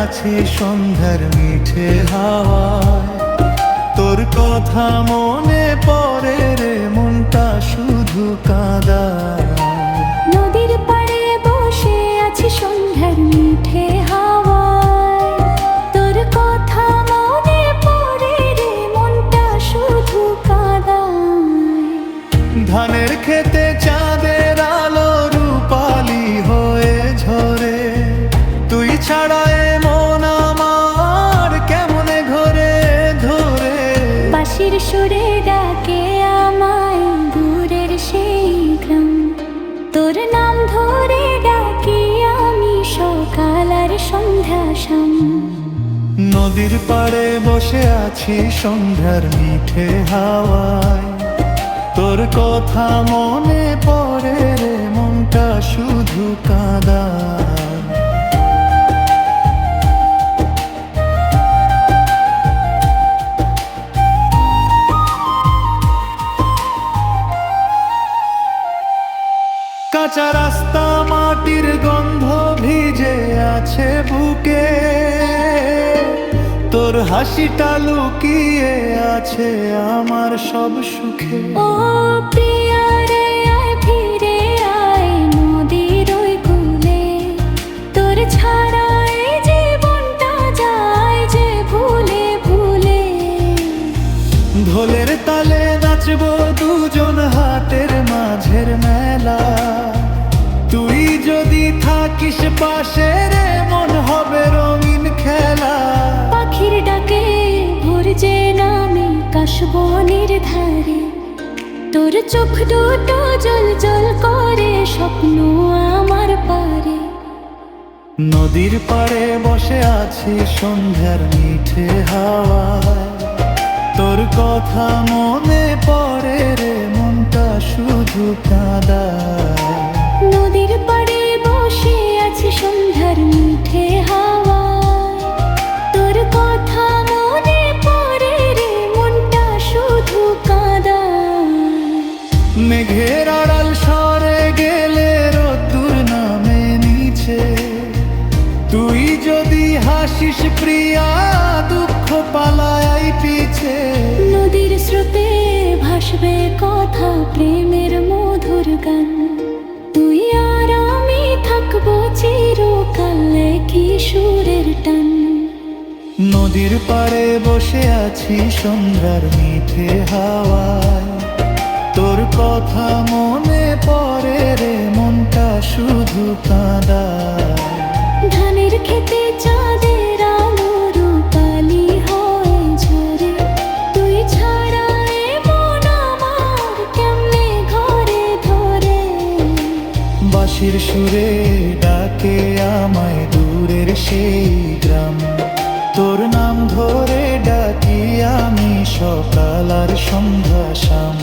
আছি সন্ধ্যার মিঠে হাওয়ায়, তোর কথা মনে পড়ে রে, মনটা শুধু কাঁদায়। নদীর পাড়ে বসে আছি সন্ধ্যার মিঠে হাওয়ায়, তোর কথা মনে পড়ে রে, মনটা শুধু কাঁদায়। ধানের খেতে চাঁদের আলো রূপালি হয়ে ঝরে, তুই ছাড়া এ মন আমার কেমনে ঘরে ধরে। বাঁশির সুরে ডাকে আমায় দূরের সেই গ্রাম, তোর নাম ধরে ডাকি আমি সকাল আর সন্ধ্যা শাম। নদীর পাড়ে বসে আছি সন্ধ্যার মিঠে হাওয়ায়, তোর কথা মনে পড়ে রে, মনটা শুধু কাঁদায়। কাঁচা রাস্তা মাটির গন্ধ ভিজে আছে বুকে, তোর হাসিটা লুকিয়ে আছে আমার সব সুখে। ও প্রিয়া রে আয় ফিরে আয় নদীর ওই কূলে, তোর ছাড়া এই জীবনটা যায় যে ভুলে ভুলে। ঢোলের তালে নাচবো দুজন হাটের মাঝের মেলা, তুই যদি থাকিস পাশে রে, মন হবে রঙিন খেলা। পাখির ডাকে ভোর যে নামে কাশবনের ধারে, তোর চোখ দুটো জল জল করে স্বপ্ন আমার পারে। নদীর পাড়ে বসে আছি সন্ধ্যার মিঠে হাওয়ায়, তোর কথা মনে পড়ে রে, মনটা শুধু কাঁদায়। নদীর পাড়ে বসে আছি সন্ধ্যার মিঠে হাওয়ায়, তোর কথা মনে পড়ে রে, মনটা শুধু কাঁদায়। মেঘের আড়াল সরে গেলে রোদ্দুর নামে নিচে, তুই যদি হাসিস প্রিয়া দুঃখ পালায় পিছে। নদীর স্রোতে ভাসবে কথা প্রেমের মধুর গান, তুই আর আমি থাকবো চিরকাল কি সুরের টান। নদীর পাড়ে বসে আছি সন্ধ্যার মিঠে হাওয়ায়, তোর কথা মনে পড়ে রে, মনটা শুধু কাঁদায়। ধানের খেতে চাঁদের আলো রূপালি হয়ে ঝরে, তুই ছাড়া এ মন আমার কেমনে ঘরে ধরে। বাঁশির সুরে ডাকে আমায় দূরের সেই গ্রাম, তোর নাম ধরে ডাকি আমি সকাল আর সন্ধ্যা শাম।